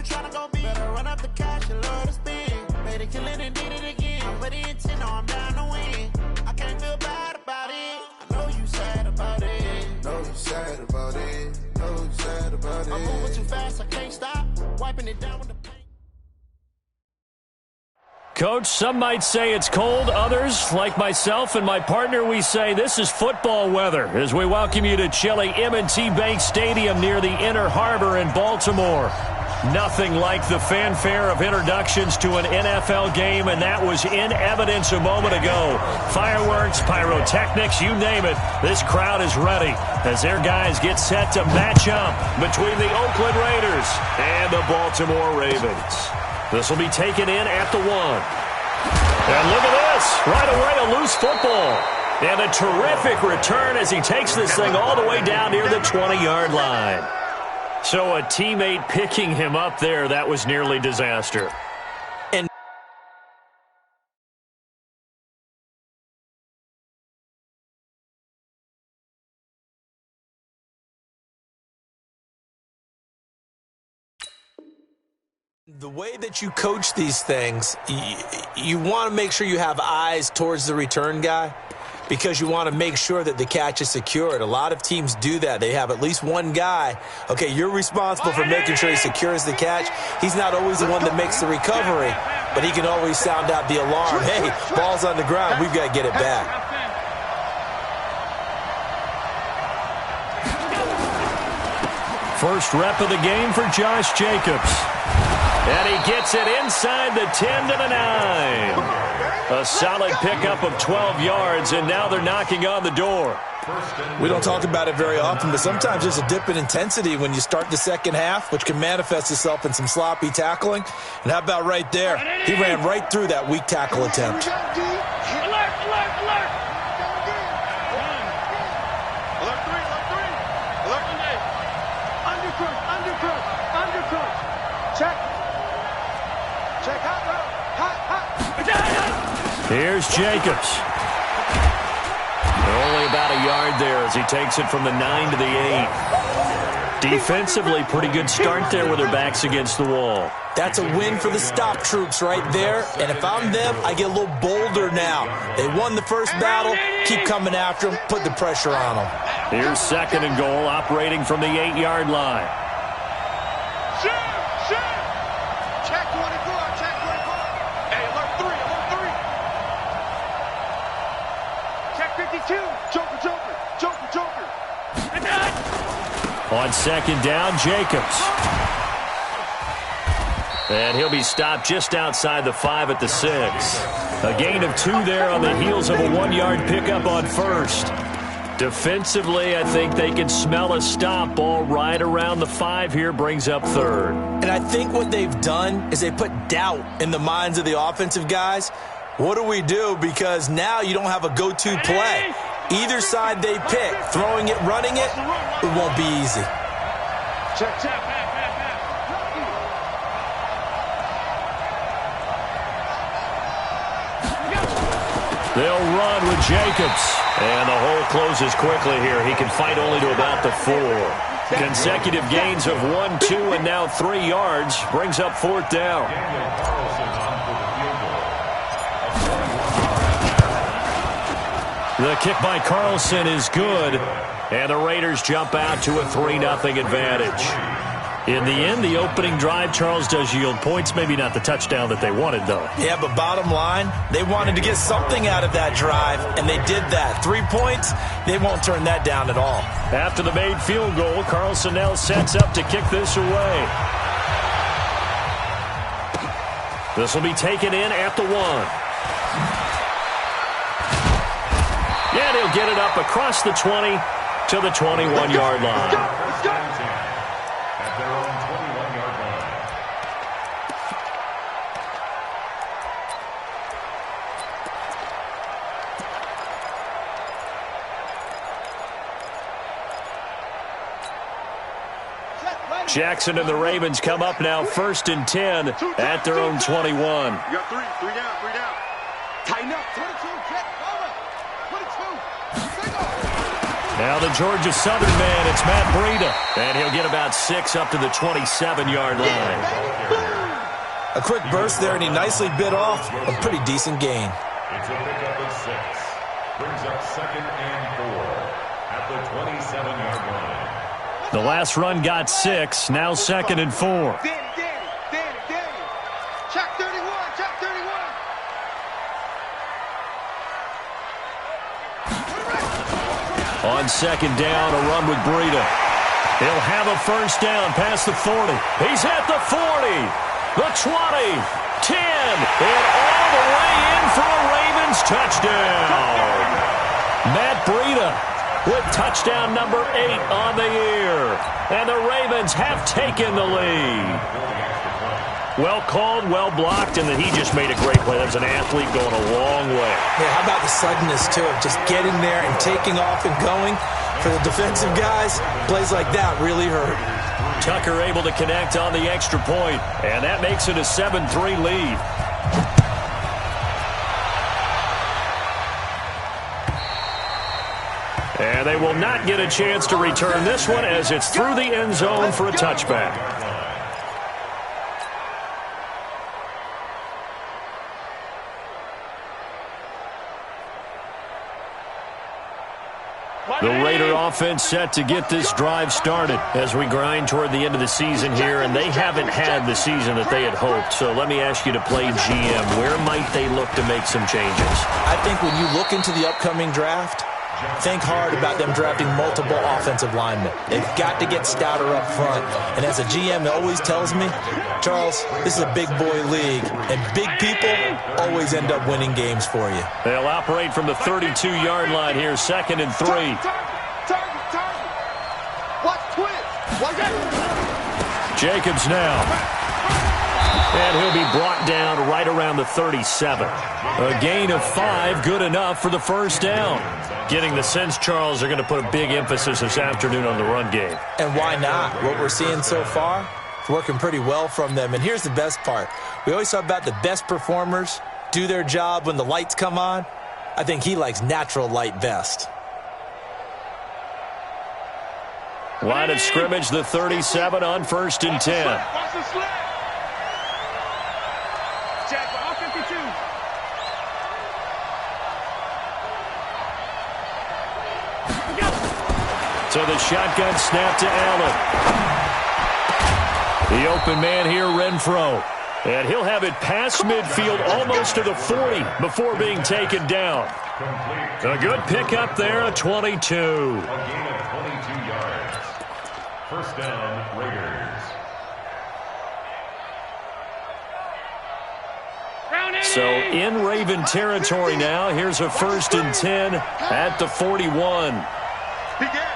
tryna go big. Better run up the cash and love to spend. Made a killing and did it again. I'm with the intent, no, I'm down to win. I can't feel bad about it. I know you sad about it. Know you sad about it. Know you sad about it. I'm moving too fast, I can't stop. Wiping it down with the paint. Coach, some might say it's cold. Others, like myself and my partner, we say this is football weather as we welcome you to chilly M&T Bank Stadium near the Inner Harbor in Baltimore. Nothing like the fanfare of introductions to an NFL game, and that was in evidence a moment ago. Fireworks, pyrotechnics, you name it. This crowd is ready as their guys get set to match up between the Oakland Raiders and the Baltimore Ravens. This will be taken in at the 1. And look at this. Right away, a loose football. And a terrific return as he takes this thing all the way down near the 20-yard line. So a teammate picking him up there, that was nearly disaster. And the way that you coach these things, you want to make sure you have eyes towards the return guy, because you want to make sure that the catch is secured. A lot of teams do that. They have at least one guy. Okay, you're responsible for making sure he secures the catch. He's not always the one that makes the recovery, but he can always sound out the alarm. Hey, ball's on the ground. We've got to get it back. First rep of the game for Josh Jacobs. And he gets it inside the 10 to the 9. A solid pickup of 12 yards, and now they're knocking on the door. We don't talk about it very often, but sometimes there's a dip in intensity when you start the second half, which can manifest itself in some sloppy tackling. And how about right there? He ran right through that weak tackle attempt. Alert, alert, alert. Alert 3, alert 3. Alert 1 day. Undercook. Check. Check, hot, hot. Here's Jacobs. Only about a yard there as he takes it from the 9 to the 8. Defensively, pretty good start there with their backs against the wall. That's a win for the stop troops right there. And if I'm them, I get a little bolder now. They won the first battle. Keep coming after them. Put the pressure on them. Here's 2nd and goal, operating from the 8-yard line. On 2nd down, Jacobs. And he'll be stopped just outside the 5 at the 6. A gain of 2 there on the heels of a 1-yard pickup on 1st. Defensively, I think they can smell a stop. Ball right around the 5 here, brings up 3rd. And I think what they've done is they put doubt in the minds of the offensive guys. What do we do? Because now you don't have a go-to play. Either side they pick, throwing it, running it, it won't be easy. Check, check. They'll run with Jacobs. And the hole closes quickly here. He can fight only to about the 4. Consecutive gains of 1, 2, and now 3 yards. Brings up 4th down. The kick by Carlson is good, and the Raiders jump out to a 3-0 advantage. In the end, the opening drive, Charles, does yield points. Maybe not the touchdown that they wanted, though. Yeah, but bottom line, they wanted to get something out of that drive, and they did that. 3 points, they won't turn that down at all. After the made field goal, Carlson now sets up to kick this away. This will be taken in at the 1. And he'll get it up across the 20 to the 21-yard line. Let's go. At their own 21-yard line. Jackson and the Ravens come up now 1st and 10 at their own 21. You got 3 down. Tighten up. 22, check, over. 22. Now the Georgia Southern man, it's Matt Breida. And he'll get about 6 up to the 27-yard line. A quick burst there, and he nicely bit off a pretty decent gain. It's a pickup of 6. Brings up 2nd and 4 at the 27-yard line. The last run got 6, now 2nd and 4. Danny. Check 31. On 2nd down, a run with Breida. He'll have a first down past the 40. He's at the 40, the 20, 10, and all the way in for a Ravens touchdown. Matt Breida with touchdown number 8 on the year. And the Ravens have taken the lead. Well called, well blocked, and then he just made a great play. That was an athlete going a long way. Yeah, how about the suddenness, too, of just getting there and taking off and going? For the defensive guys, plays like that really hurt. Tucker able to connect on the extra point, and that makes it a 7-3 lead. And they will not get a chance to return this one as it's through the end zone for a touchback. The Raider offense set to get this drive started as we grind toward the end of the season here, and they haven't had the season that they had hoped. So let me ask you to play GM. Where might they look to make some changes? I think when you look into the upcoming draft, think hard about them drafting multiple offensive linemen. They've got to get stouter up front. And as a GM always tells me, Charles, this is a big boy league, and big people always end up winning games for you. They'll operate from the 32-yard line here, 2nd and 3. Target. Watch twist. Jacobs now. And he'll be brought down right around the 37. A gain of 5, good enough for the first down. Getting the sense, Charles, they're going to put a big emphasis this afternoon on the run game. And why not? What we're seeing so far, it's working pretty well from them. And here's the best part. We always talk about the best performers do their job when the lights come on. I think he likes natural light best. Line of scrimmage, the 37 on 1st and 10. Watch the slip. Jack, on 52. So the shotgun snap to Allen. The open man here, Renfro. And he'll have it past midfield almost to the 40 before being taken down. A good pickup there, a 22. A gain of 22 yards. First down, Raiders. So in Raven territory now. Here's a 1st and 10 at the 41. Big gap.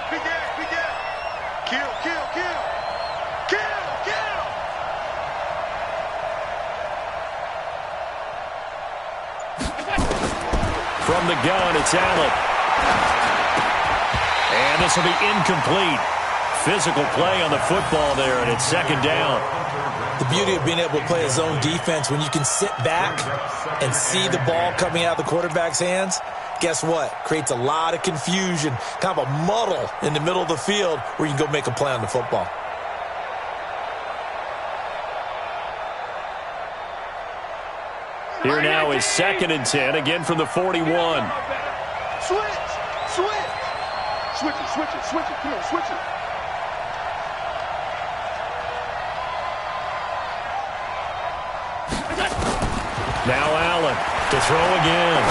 Kill. From the gun, it's Allen. And this will be incomplete. Physical play on the football there, and it's 2nd down. The beauty of being able to play a zone defense, when you can sit back and see the ball coming out of the quarterback's hands, guess what? Creates a lot of confusion, kind of a muddle in the middle of the field where you can go make a play on the football. Here now is 2nd and 10, again from the 41. Switch it. Come on, switch it. Now Allen to throw again.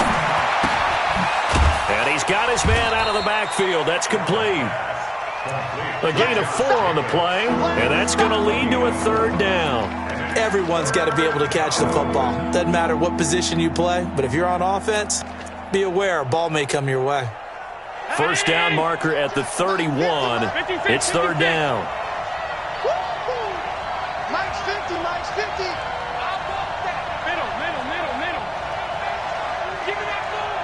And he's got his man out of the backfield. That's complete. A gain of 4 on the play, and that's going to lead to a 3rd down. Everyone's got to be able to catch the football. Doesn't matter what position you play, but if you're on offense, be aware a ball may come your way. First down marker at the 31. It's 3rd down. Mike's 50. Middle. Give me that ball.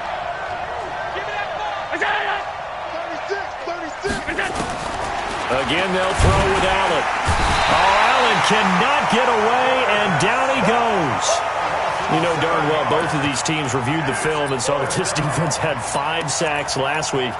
36. Again, they'll throw with Allen. Oh, Allen cannot get away, and down he goes. You know darn well both of these teams reviewed the film and saw that this defense had 5 sacks last week.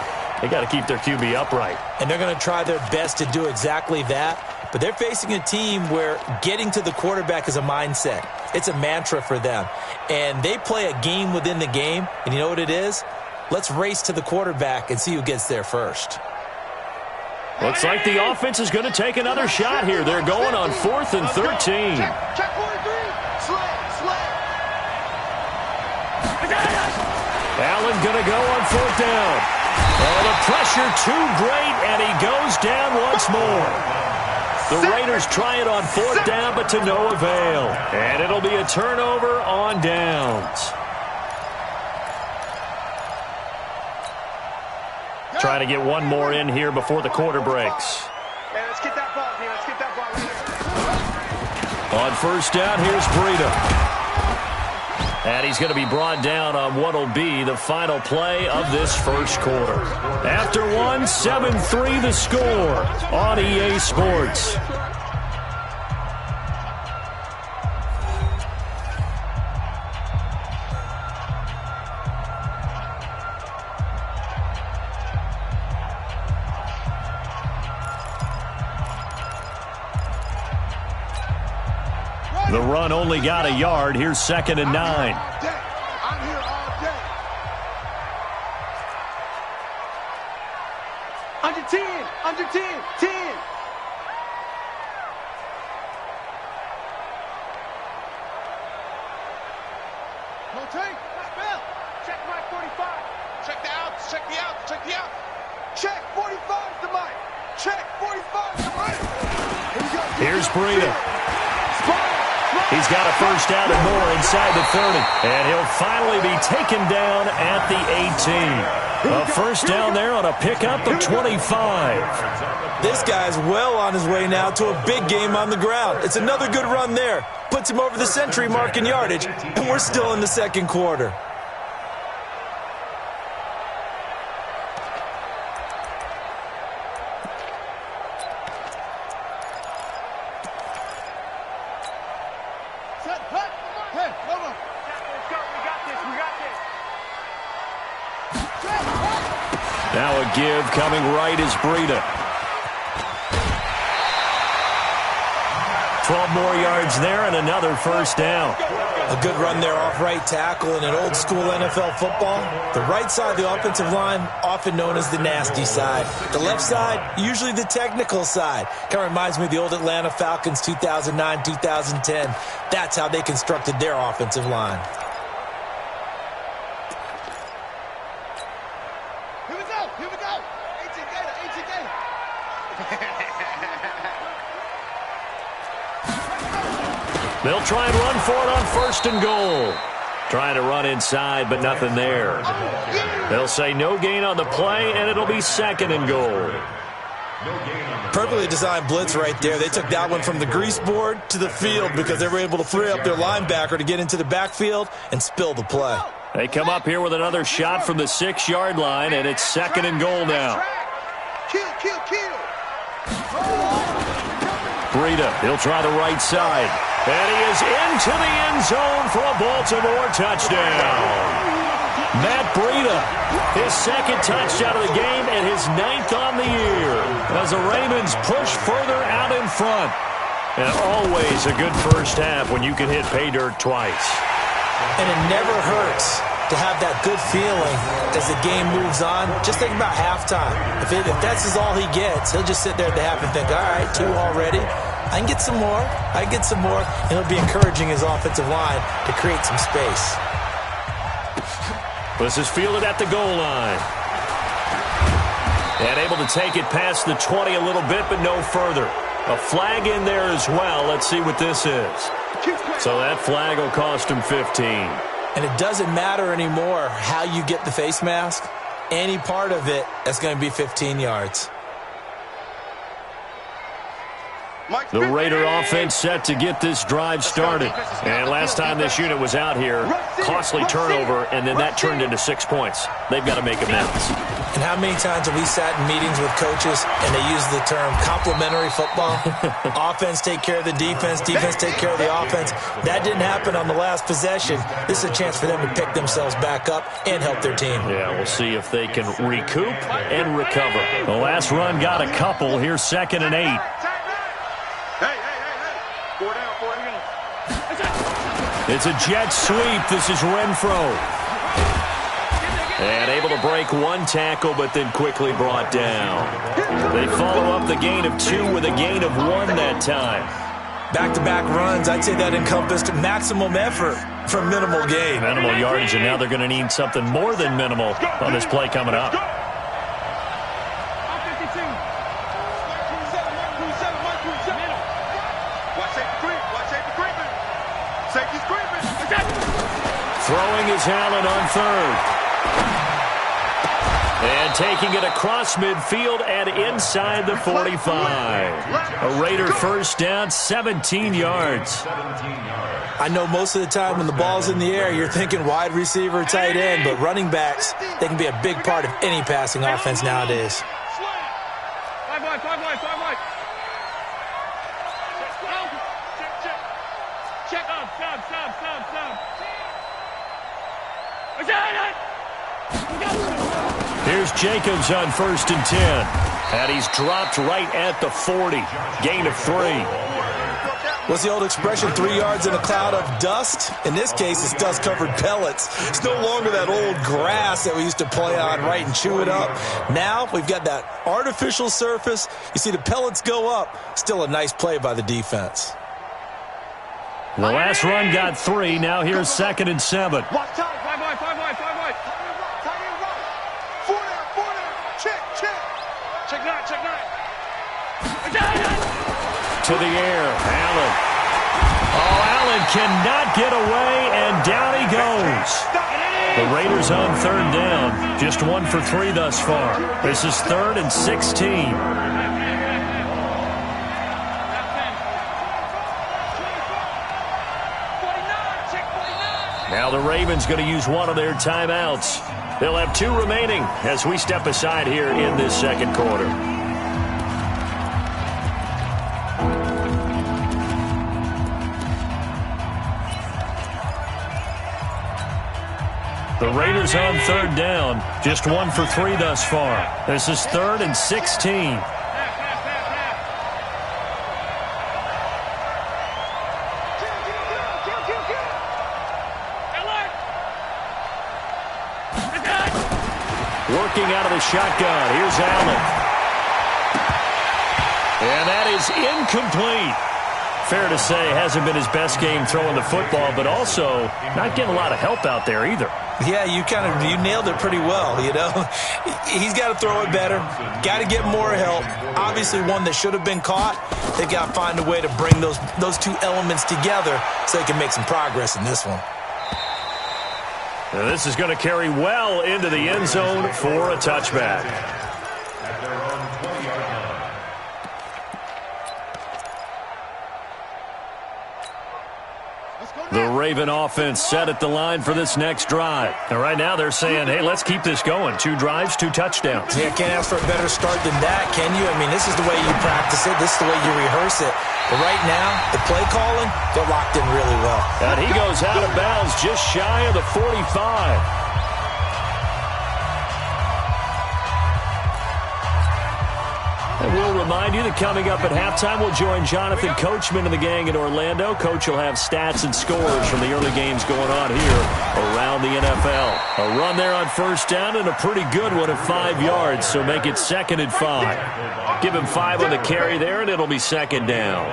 They got to keep their QB upright. And they're going to try their best to do exactly that. But they're facing a team where getting to the quarterback is a mindset. It's a mantra for them. And they play a game within the game. And you know what it is? Let's race to the quarterback and see who gets there first. Looks like the offense is going to take another shot here. They're going on 4th and 13. Check 43. Slay. Allen going to go on 4th down. Oh, the pressure too great, and he goes down once more. The Raiders try it on 4th down, but to no avail. And it'll be a turnover on downs. Trying to get one more in here before the quarter breaks. Hey, let's get that ball, man. Let's get that ball. On 1st down, here's Breida. And he's going to be brought down on what will be the final play of this first quarter. After one, 7-3 the score on EA Sports. The run only got a yard. Here's 2nd and 9. I'm here all day. Under 10. 10. No take. Bill. Check Mike 45. Check the outs. Check the outs. Check 45 to Mike. Check 45 to Mike. Here we go. Here's Breida. He's got a 1st down and more inside the 30. And he'll finally be taken down at the 18. A 1st down there on a pickup of 25. This guy's well on his way now to a big game on the ground. It's another good run there. Puts him over the century mark in yardage, and we're still in the second quarter. Now a give coming right is Breida. 12 more yards there and another 1st down. A good run there off right tackle in an old school NFL football. The right side of the offensive line, often known as the nasty side. The left side, usually the technical side. Kind of reminds me of the old Atlanta Falcons 2009, 2010. That's how they constructed their offensive line. Here we go. 18 Gator. They'll try and run for it on 1st and goal. Trying to run inside, but nothing there. They'll say no gain on the play, and it'll be 2nd and goal. Perfectly designed blitz right there. They took that one from the grease board to the field because they were able to free up their linebacker to get into the backfield and spill the play. They come up here with another shot from the 6-yard line, and it's 2nd and goal now. Kill. Breida, he'll try the right side. And he is into the end zone for a Baltimore touchdown. Matt Breida, his 2nd touchdown of the game and his 9th on the year as the Ravens push further out in front. And always a good first half when you can hit pay dirt twice. And it never hurts to have that good feeling as the game moves on. Just think about halftime. If that's all he gets, he'll just sit there at the half and think, all right, 2 already. I can get some more. And he'll be encouraging his offensive line to create some space. This is fielded at the goal line. And able to take it past the 20 a little bit, but no further. A flag in there as well. Let's see what this is. So that flag will cost him 15. And it doesn't matter anymore how you get the face mask. Any part of it, that's going to be 15 yards. The Raider offense set to get this drive started. And last time this unit was out here, costly turnover, and then that turned into 6 points. They've got to make amends. And how many times have we sat in meetings with coaches and they use the term complementary football? Offense take care of the defense, defense take care of the offense. That didn't happen on the last possession. This is a chance for them to pick themselves back up and help their team. Yeah, we'll see if they can recoup and recover. The last run got a couple. Here's 2nd and 8. Hey. 4 down. It's a jet sweep. This is Renfro. And able to break one tackle, but then quickly brought down. They follow up the gain of 2 with a gain of 1 that time. Back-to-back runs, I'd say that encompassed maximum effort for minimal gain. Minimal yardage, and now they're going to need something more than minimal on this play coming up. Throwing is Allen on 3rd. And taking it across midfield and inside the 45. A Raider first down, 17 yards. I know most of the time when the ball's in the air, you're thinking wide receiver, tight end, but running backs, they can be a big part of any passing offense nowadays. 5 wide. Check up, stop. Here's Jacobs on 1st and 10. And he's dropped right at the 40. Gain of 3. What's the old expression, 3 yards in a cloud of dust? In this case, it's dust-covered pellets. It's no longer that old grass that we used to play on, right, and chew it up. Now we've got that artificial surface. You see the pellets go up. Still a nice play by the defense. The last run got 3. Now here's 2nd and 7. 5 wide. 4 down. Check. Check 9. To the air, Allen. Oh, Allen cannot get away, and down he goes. The Raiders on 3rd down. Just 1 for 3 thus far. This is 3rd and 16. Now the Ravens going to use one of their timeouts. They'll have 2 remaining as we step aside here in this 2nd quarter. The Raiders on 3rd down. Just 1 for 3 thus far. This is 3rd and 16. Working out of the shotgun. Here's Allen. And that is incomplete. Fair to say, hasn't been his best game throwing the football, but also not getting a lot of help out there either. Yeah, you nailed it pretty well, you know. He's got to throw it better. Got to get more help. Obviously one that should have been caught. They've got to find a way to bring those 2 elements together so they can make some progress in this one. Now this is going to carry well into the end zone for a touchback. The Raven offense set at the line for this next drive. And right now they're saying, hey, let's keep this going. 2 drives, 2 touchdowns. Yeah, can't ask for a better start than that, can you? I mean, this is the way you practice it. This is the way you rehearse it. But right now, the play calling, they're locked in really well. And he goes out of bounds just shy of the 45. And we'll remind you that coming up at halftime, we'll join Jonathan Coachman and the gang in Orlando. Coach will have stats and scores from the early games going on here around the NFL. A run there on 1st down and a pretty good one at 5 yards, so make it 2nd and 5. Give him 5 on the carry there, and it'll be 2nd down.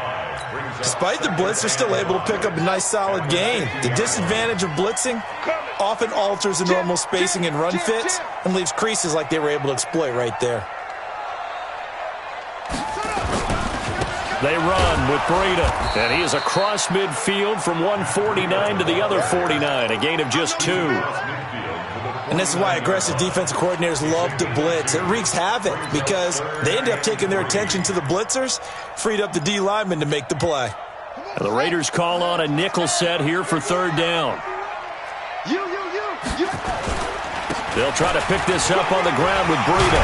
Despite the blitz, they're still able to pick up a nice, solid gain. The disadvantage of blitzing often alters the normal spacing and run fits and leaves creases like they were able to exploit right there. They run with Breida, and he is across midfield from 149 to the other 49, a gain of just 2. And this is why aggressive defensive coordinators love to blitz. It wreaks havoc because they end up taking their attention to the blitzers, freed up the D lineman to make the play. The Raiders call on a nickel set here for third down. They'll try to pick this up on the ground with Breida.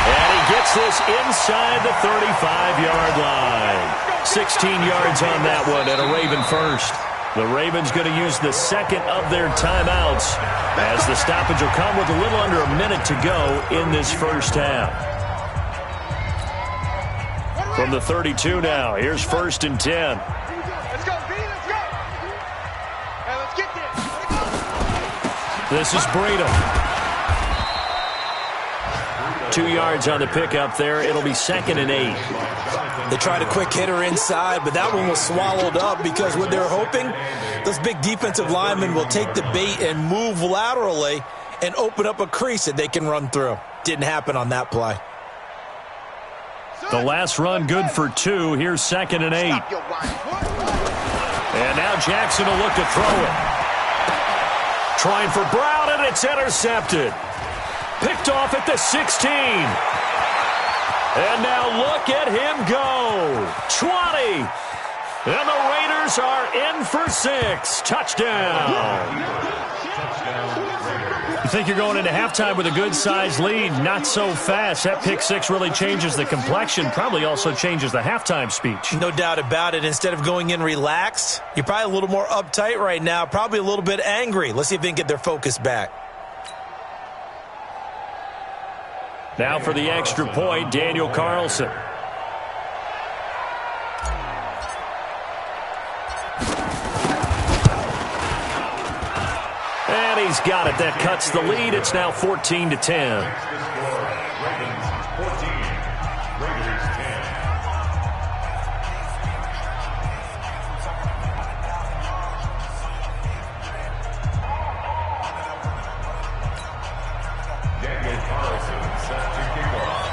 And he gets this inside the 35-yard line. 16 yards on that one and a Raven first. The Ravens going to use the second of their timeouts as the stoppage will come with a little under a minute to go in this first half. From the 32 now, here's 1st and 10. Let's go, B, let's go. Hey, let's get this. This is Breida. 2 yards on the pickup there. It'll be 2nd and 8. They tried a quick hitter inside, but that one was swallowed up because what they're hoping, those big defensive linemen will take the bait and move laterally and open up a crease that they can run through. Didn't happen on that play. The last run good for 2. Here's 2nd and 8. And now Jackson will look to throw it. Trying for Brown, and it's intercepted. Picked off at the 16. And now look at him go. 20. And the Raiders are in for 6. Touchdown. You think you're going into halftime with a good-sized lead. Not so fast. That pick 6 really changes the complexion. Probably also changes the halftime speech. No doubt about it. Instead of going in relaxed, you're probably a little more uptight right now. Probably a little bit angry. Let's see if they can get their focus back. Now for the extra point, Daniel Carlson. And he's got it. That cuts the lead. It's now 14-10. Ravens 14, Raiders 10. Daniel Carlson set to kick off.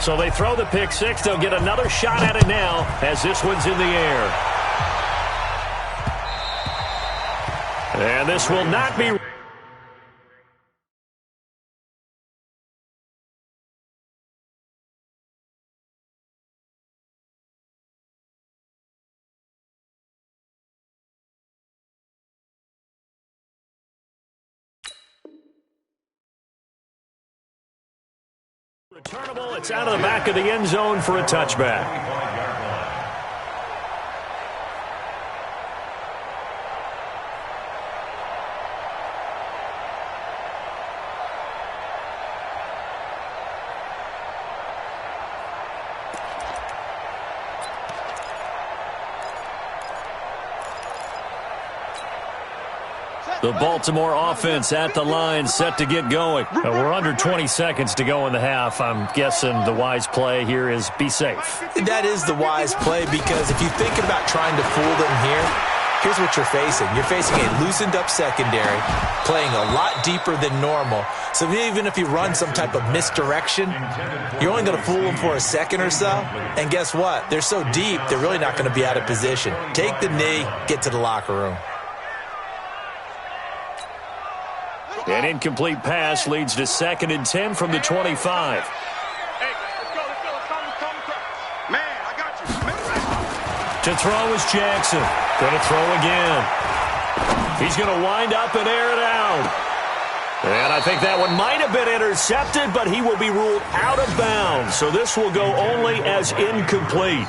So they throw the pick 6. They'll get another shot at it now as this one's in the air. And this will not be... returnable. It's out of the back of the end zone for a touchback. The Baltimore offense at the line, set to get going. We're under 20 seconds to go in the half. I'm guessing the wise play here is be safe. That is the wise play because if you think about trying to fool them here, here's what you're facing. You're facing a loosened up secondary, playing a lot deeper than normal. So even if you run some type of misdirection, you're only going to fool them for a second or so. And guess what? They're so deep, they're really not going to be out of position. Take the knee, get to the locker room. An incomplete pass leads to 2nd and 10 from the 25. Hey, let's go. Man, I got you. To throw is Jackson. Going to throw again. He's going to wind up and air it out. And I think that one might have been intercepted, but he will be ruled out of bounds. So this will go only as incomplete.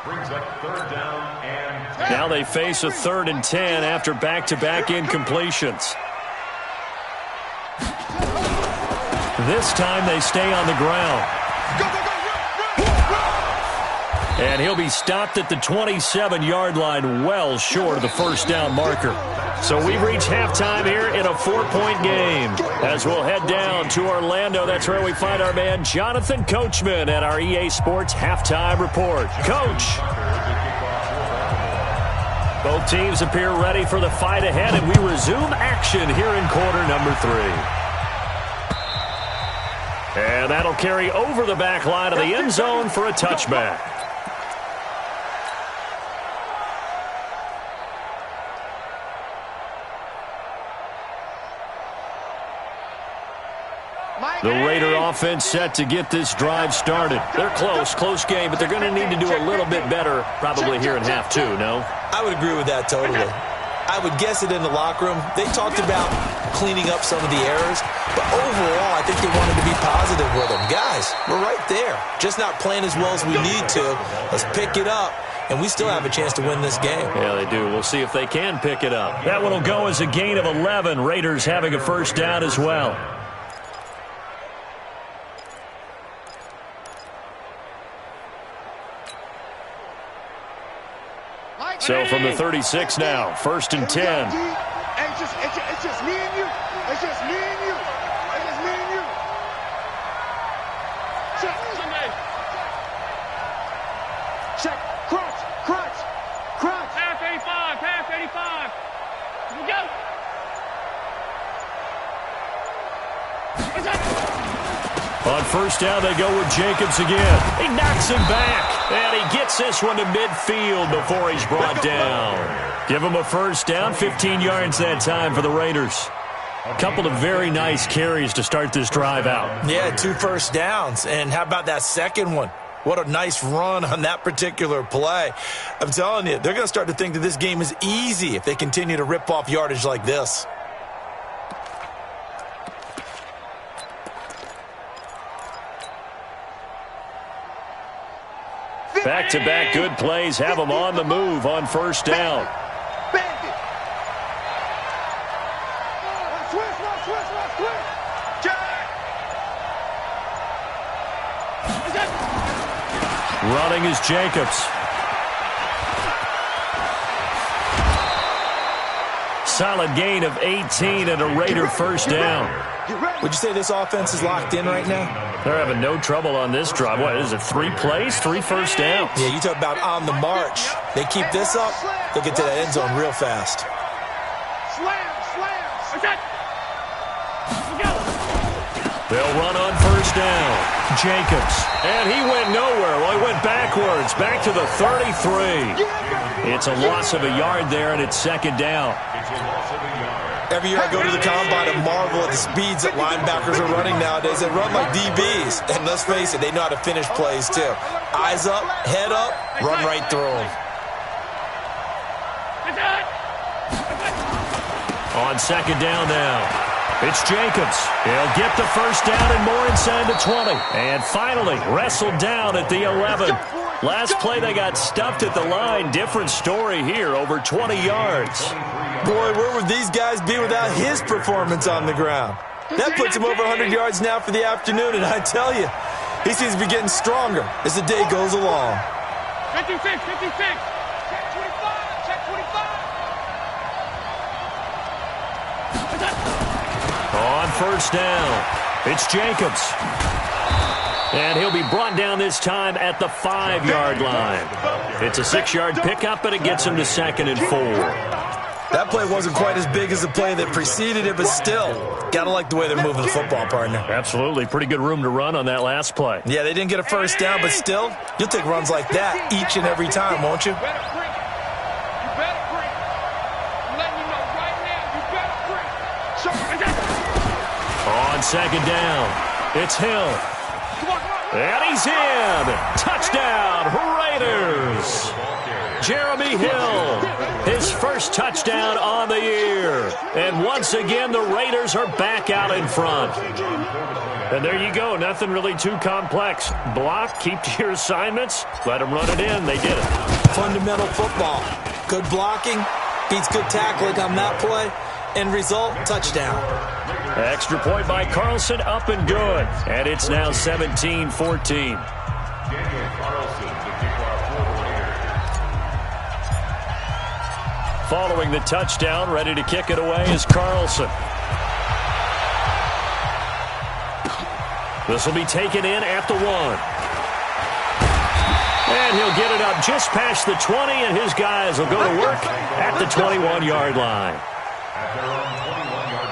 Brings up 3rd down and 10. Now they face a 3rd and 10 after back-to-back incompletions. This time they stay on the ground. And he'll be stopped at the 27-yard line, well short of the first down marker. So we've reached halftime here in a 4-point game. As we'll head down to Orlando, that's where we find our man Jonathan Coachman at our EA Sports Halftime Report. Coach. Both teams appear ready for the fight ahead, and we resume action here in quarter number 3. And that'll carry over the back line of the end zone for a touchback. The Raider offense set to get this drive started. They're close game, but they're going to need to do a little bit better probably here in half two, no? I would agree with that totally. I would guess it in the locker room. They talked about cleaning up some of the errors, but overall, I think they wanted to be positive with them. Guys, we're right there. Just not playing as well as we need to. Let's pick it up, and we still have a chance to win this game. Yeah, they do. We'll see if they can pick it up. That one will go as a gain of 11. Raiders having a first down as well. So from the 36 now, 1st and 10. It's just me and you. It's just me and you. It's just me and you. Check. Check. Crunch. Pass 85. Here we go. On first down, they go with Jacobs again. He knocks him back, and he gets this one to midfield before he's brought down. Give him a first down, 15 yards that time for the Raiders. A couple of very nice carries to start this drive out. Yeah, 2 first downs. And how about that second one? What a nice run on that particular play. I'm telling you, they're going to start to think that this game is easy if they continue to rip off yardage like this. Back-to-back good plays have them on the move on first down. Running is Jacobs. Solid gain of 18 and a Raider first down. Would you say this offense is locked in right now? They're having no trouble on this drive. What is it, 3 plays, 3 first downs? Yeah, you talk about on the march. They keep this up, they'll get to that end zone real fast. They'll run on first down. Jacobs. And he went nowhere. Well, he went backwards. Back to the 33. It's a loss of a yard there, and it's second down. Every year I go to the combine and marvel at the speeds that linebackers are running nowadays. They run like DBs. And let's face it, they know how to finish plays too. Eyes up, head up, run right through them. On second down now. It's Jacobs. He'll get the first down and more inside the 20. And finally wrestled down at the 11. Last play they got stuffed at the line. Different story here, over 20 yards. Boy, where would these guys be without his performance on the ground? That puts him over 100 yards now for the afternoon, and I tell you, he seems to be getting stronger as the day goes along. 56. Check 25. Check 25. On first down, it's Jacobs. And he'll be brought down this time at the 5-yard line. It's a 6-yard pickup, and it gets him to 2nd and 4. That play wasn't quite as big as the play that preceded it, but still, gotta like the way they're moving the football, partner. Absolutely. Pretty good room to run on that last play. Yeah, they didn't get a first down, but still, you'll take runs like that each and every time, won't you? On second down, it's Hill. And he's in. Touchdown, Raiders. Jeremy Hill, his first touchdown on the year. And once again, the Raiders are back out in front. And there you go. Nothing really too complex. Block, keep to your assignments, let them run it in. They did it. Fundamental football. Good blocking, beats good tackling on that play. End result, touchdown. Extra point by Carlson, up and good. And it's now 17-14. Following the touchdown, ready to kick it away is Carlson. This will be taken in at the 1. And he'll get it up just past the 20, and his guys will go to work at the 21-yard line. At their own 21-yard line.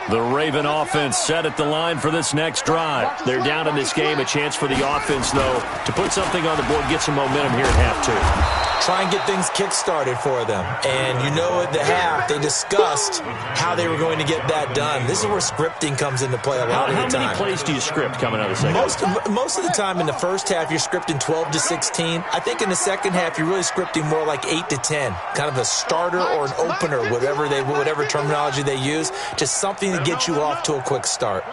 The Raven offense set at the line for this next drive. They're down in this game. A chance for the offense, though, to put something on the board, get some momentum here at half two. Try and get things kick-started for them. And you know at the half, they discussed how they were going to get that done. This is where scripting comes into play a lot of the time. How many plays do you script coming out of the second half? Most of the time in the first half, you're scripting 12 to 16. I think in the second half, you're really scripting more like 8 to 10. Kind of a starter or an opener, whatever terminology they use. Just something to get you off to a quick start.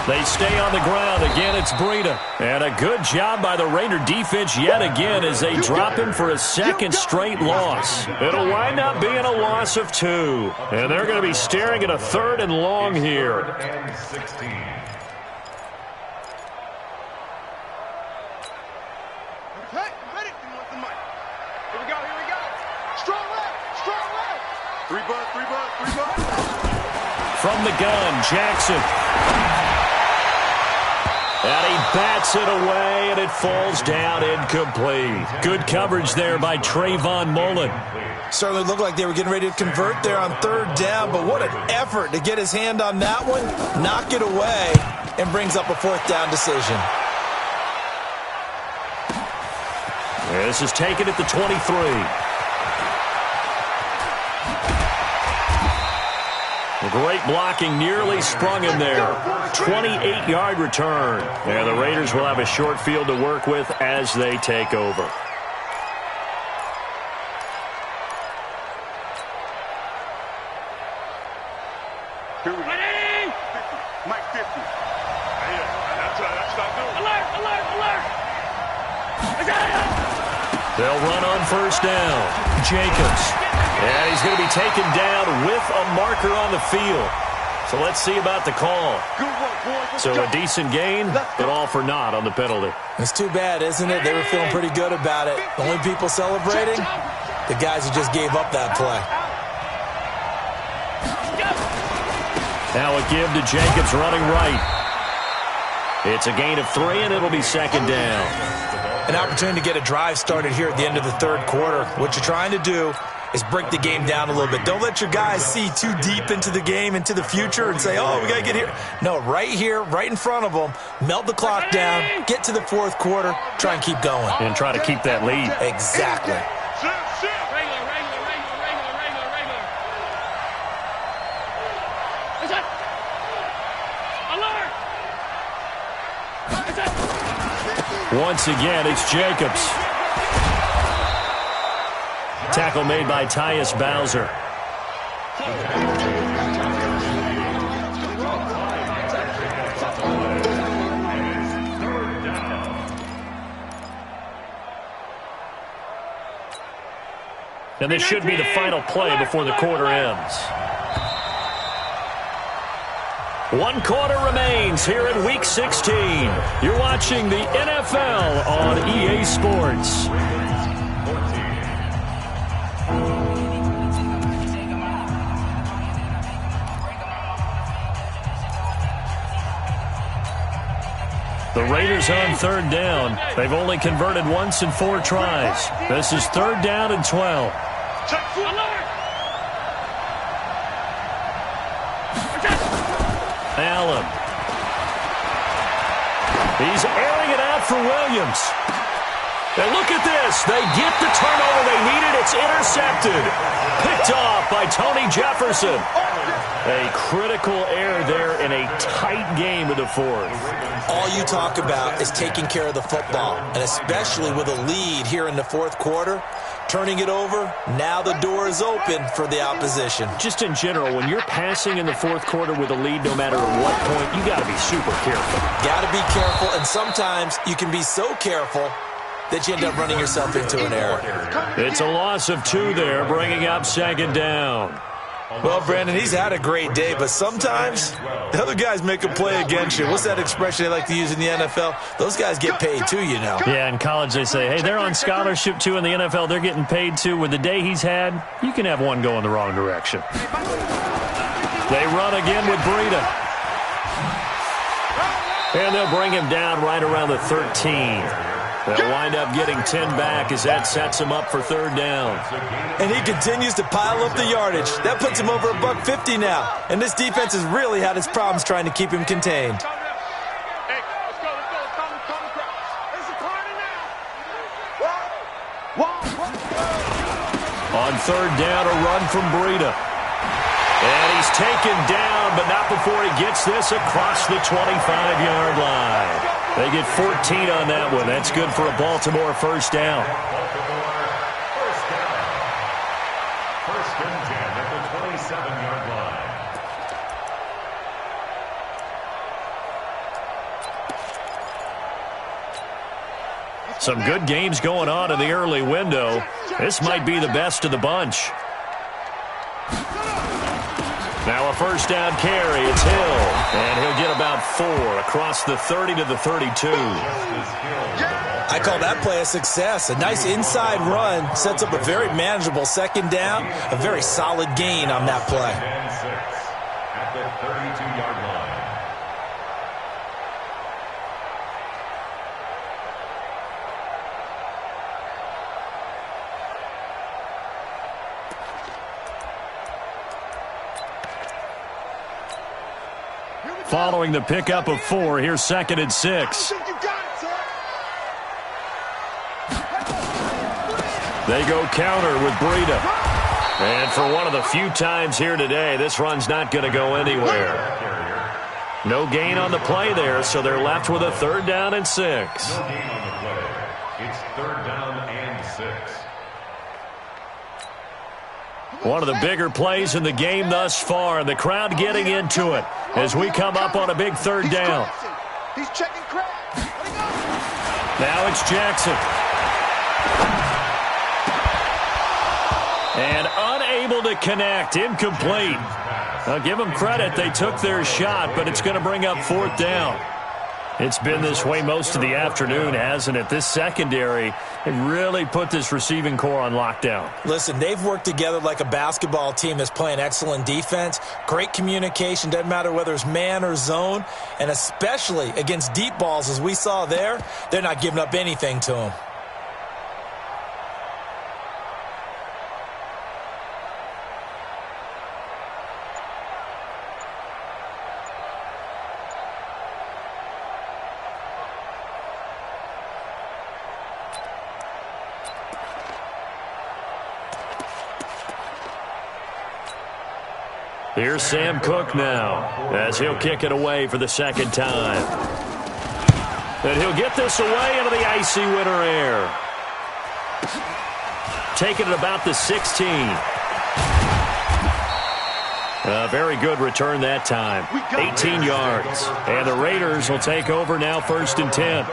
They stay on the ground. Again, it's Breida. And a good job by the Raider defense yet again as they drop him for a second straight loss. It'll wind up being a loss of 2. And they're going to be staring at a 3rd and long here. And 16. Okay, ready? The mic. Here we go. Strong left. 3 butt. From the gun, Jackson. And he bats it away, and it falls down incomplete. Good coverage there by Trayvon Mullen. Certainly looked like they were getting ready to convert there on 3rd down, but what an effort to get his hand on that one, knock it away, and brings up a 4th down decision. This is taken at the 23. Great blocking, nearly sprung him there. 28-yard return. And the Raiders will have a short field to work with as they take over. Here we go. Ready? 50. Mike 50. That's not good. Alert! They'll run on 1st down. Jacobs. And he's going to be taken down with a marker on the field. So let's see about the call. So a decent gain, but all for naught on the penalty. It's too bad, isn't it? They were feeling pretty good about it. The only people celebrating, the guys who just gave up that play. Now a give to Jacobs running right. It's a gain of 3, and it'll be 2nd down. An opportunity to get a drive started here at the end of the 3rd quarter. What you're trying to do is break the game down a little bit. Don't let your guys see too deep into the game, into the future, and say, oh, we got to get here. No, right here, right in front of them, melt the clock down, get to the 4th quarter, try and keep going. And try to keep that lead. Exactly. Once again, it's Jacobs. Tackle made by Tyus Bowser. And this should be the final play before the quarter ends. 1 quarter remains here in Week 16. You're watching the NFL on EA Sports. The Raiders on 3rd down. They've only converted once in 4 tries. This is 3rd down and 12. Allen. He's airing it out for Williams. And look at this. They get the turnover they needed. It's intercepted. Picked off by Tony Jefferson. A critical error there in a tight game of the 4th. All you talk about is taking care of the football, and especially with a lead here in the 4th quarter. Turning it over, now the door is open for the opposition. Just in general, when you're passing in the 4th quarter with a lead, no matter at what point, you got to be super careful. Got to be careful, and sometimes you can be so careful that you end up running yourself into an error. It's a loss of 2 there, bringing up 2nd down. Well, Brandon, he's had a great day, but sometimes the other guys make a play against you. What's that expression they like to use in the NFL? Those guys get paid too, you know. Yeah, in college they say, hey, they're on scholarship too. In the NFL, they're getting paid too. With the day he's had, you can have one go in the wrong direction. They run again with Breida. And they'll bring him down right around the 13. They'll wind up getting 10 back as that sets him up for third down. And he continues to pile up the yardage. That puts him over $150 now. And this defense has really had its problems trying to keep him contained. On third down, a run from Breida. And he's taken down, but not before he gets this across the 25-yard line. They get 14 on that one. That's good for a Baltimore first down. First and 10 at the 27-yard line. Some good games going on in the early window. This might be the best of the bunch. Now a first down carry. It's Hill. And he'll get about 4 across the 30 to the 32. I call that play a success. A nice inside run sets up a very manageable second down. A very solid gain on that play. And 6 at the 32-yard line. Following the pickup of 4, here's second and 6. They go counter with Breida. And for one of the few times here today, this run's not going to go anywhere. No gain on the play there, so they're left with a third down and 6. No gain on the play. It's third down and 6. One of the bigger plays in the game thus far, and the crowd getting into it as we come up on a big third down. He's checking crowd. Now it's Jackson. And unable to connect, incomplete. I'll give them credit, they took their shot, but it's going to bring up fourth down. It's been this way most of the afternoon, hasn't it? This secondary, it really put this receiving core on lockdown. Listen, they've worked together like a basketball team that's playing excellent defense. Great communication, doesn't matter whether it's man or zone. And especially against deep balls, as we saw there, they're not giving up anything to them. Here's Sam Cook now as he'll kick it away for the second time. And he'll get this away into the icy winter air. Taking it about the 16. A very good return that time. 18 yards. And the Raiders will take over now first and 10.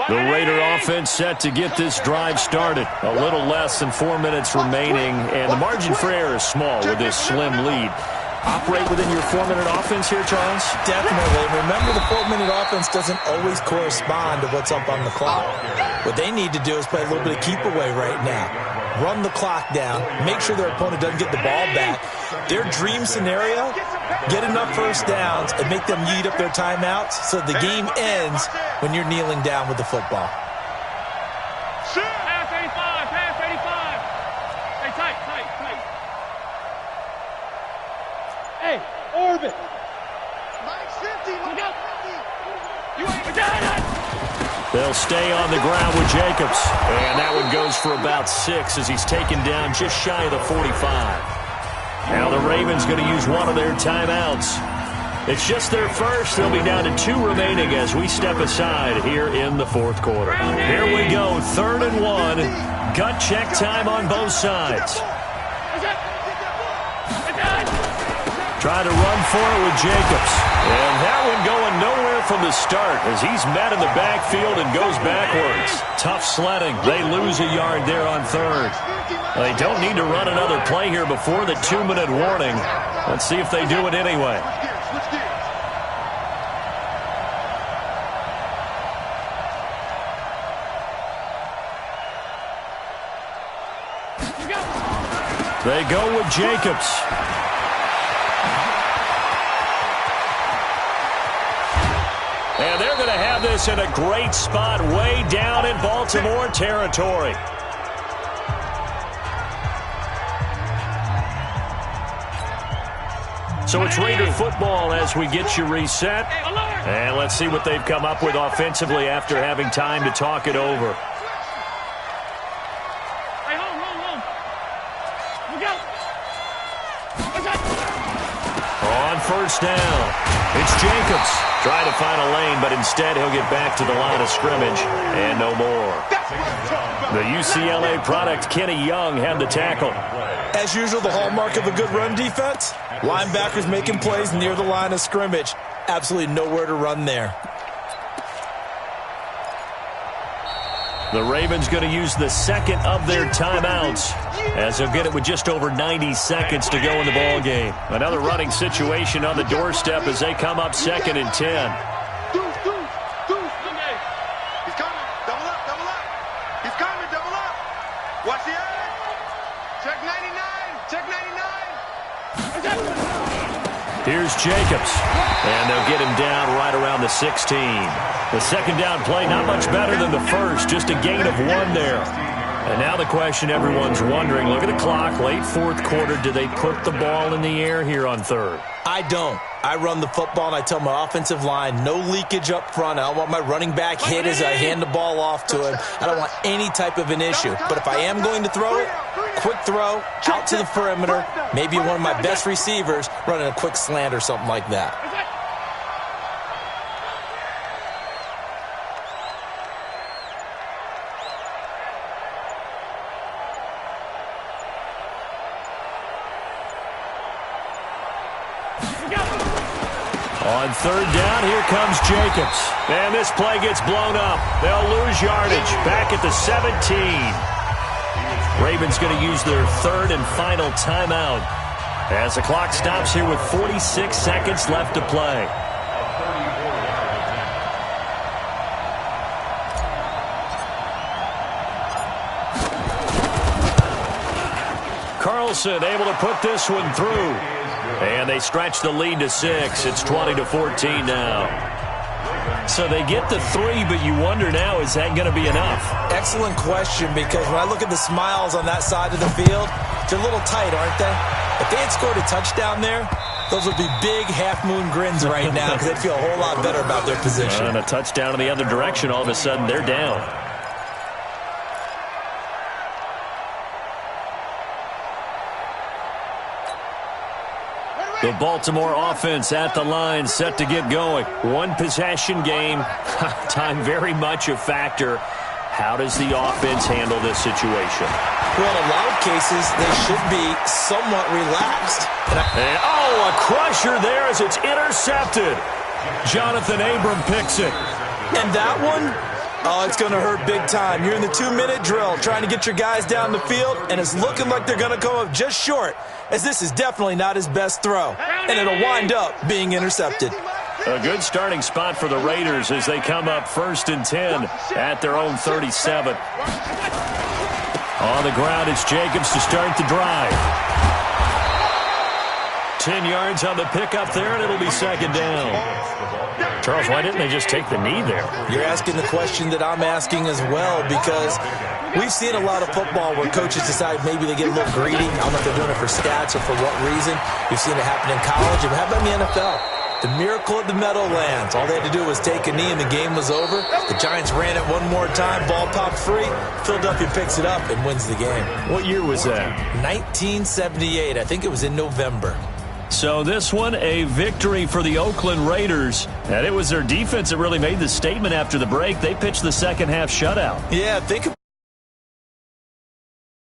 The Raider offense set to get this drive started. A little less than 4 minutes remaining, and the margin for error is small with this slim lead. Operate within your 4-minute offense here, Charles? Definitely. Remember, the 4-minute offense doesn't always correspond to what's up on the clock. What they need to do is play a little bit of keep away right now. Run the clock down. Make sure their opponent doesn't get the ball back. Their dream scenario, get enough first downs and make them eat up their timeouts so the game ends when you're kneeling down with the football. Pass 85, pass 85. Hey, tight. Hey, orbit. 950, look out. You ain't got it. They'll stay on the ground with Jacobs. And that one goes for about 6 as he's taken down just shy of the 45. Now the Ravens going to use one of their timeouts. It's just their first. They'll be down to 2 remaining as we step aside here in the fourth quarter. Here we go, 3rd and 1. Gut check time on both sides. Trying to run for it with Jacobs. And that one going nowhere from the start as he's met in the backfield and goes backwards. Tough sledding. They lose a yard there on 3rd. They don't need to run another play here before the 2-minute warning. Let's see if they do it anyway. They go with Jacobs. And they're going to have this in a great spot way down in Baltimore territory. So it's Raider football as we get you reset. And let's see what they've come up with offensively after having time to talk it over. Hey, home. We go. On first down, it's Jacobs. Trying to find a lane, but instead he'll get back to the line of scrimmage and no more. The UCLA product, Kenny Young, had the tackle. As usual, the hallmark of a good run defense, linebackers making plays near the line of scrimmage. Absolutely nowhere to run there. The Ravens going to use the second of their timeouts as they'll get it with just over 90 seconds to go in the ball game. Another running situation on the doorstep as they come up 2nd and 10. He's coming. Double up. He's coming. Double up. Watch the edge. Check 99. Here's Jacobs, and they'll get him down right around the 16. The second down play not much better than the first, just a gain of 1 there. And now the question everyone's wondering, look at the clock, late 4th quarter, do they put the ball in the air here on 3rd? I don't. I run the football, and I tell my offensive line, no leakage up front. I don't want my running back hit as I hand the ball off to him. I don't want any type of an issue. But if I am going to throw it, quick throw, out to the perimeter, maybe one of my best receivers running a quick slant or something like that. On 3rd down, here comes Jacobs. And this play gets blown up. They'll lose yardage. Back at the 17. Ravens going to use their 3rd and final timeout as the clock stops here with 46 seconds left to play. Carlson able to put this one through. And they stretch the lead to 6. It's 20-14 now. So they get the 3, but you wonder now, is that going to be enough? Excellent question, because when I look at the smiles on that side of the field, they're a little tight, aren't they? If they had scored a touchdown there, those would be big half-moon grins right now because they'd feel a whole lot better about their position. And a touchdown in the other direction, all of a sudden they're down. The Baltimore offense at the line, set to get going. One possession game. Time very much a factor. How does the offense handle this situation? Well, in a lot of cases, they should be somewhat relaxed. And, oh, a crusher there as it's intercepted. Jonathan Abram picks it. And that one, oh, it's going to hurt big time. You're in the 2-minute drill trying to get your guys down the field, and it's looking like they're going to come up just short, as this is definitely not his best throw. And it'll wind up being intercepted. A good starting spot for the Raiders as they come up 1st and 10 at their own 37. On the ground, it's Jacobs to start the drive. 10 yards on the pickup there, and it'll be 2nd down. Charles, why didn't they just take the knee there? You're asking the question that I'm asking as well, because we've seen a lot of football where coaches decide maybe they get a little greedy. I don't know if they're doing it for stats or for what reason. We've seen it happen in college. And how about in the NFL? The miracle at the Meadowlands. All they had to do was take a knee and the game was over. The Giants ran it one more time. Ball popped free. Philadelphia picks it up and wins the game. What year was that? 1978. I think it was in November. So this one, a victory for the Oakland Raiders. And it was their defense that really made the statement after the break. They pitched the second half shutout. Yeah, think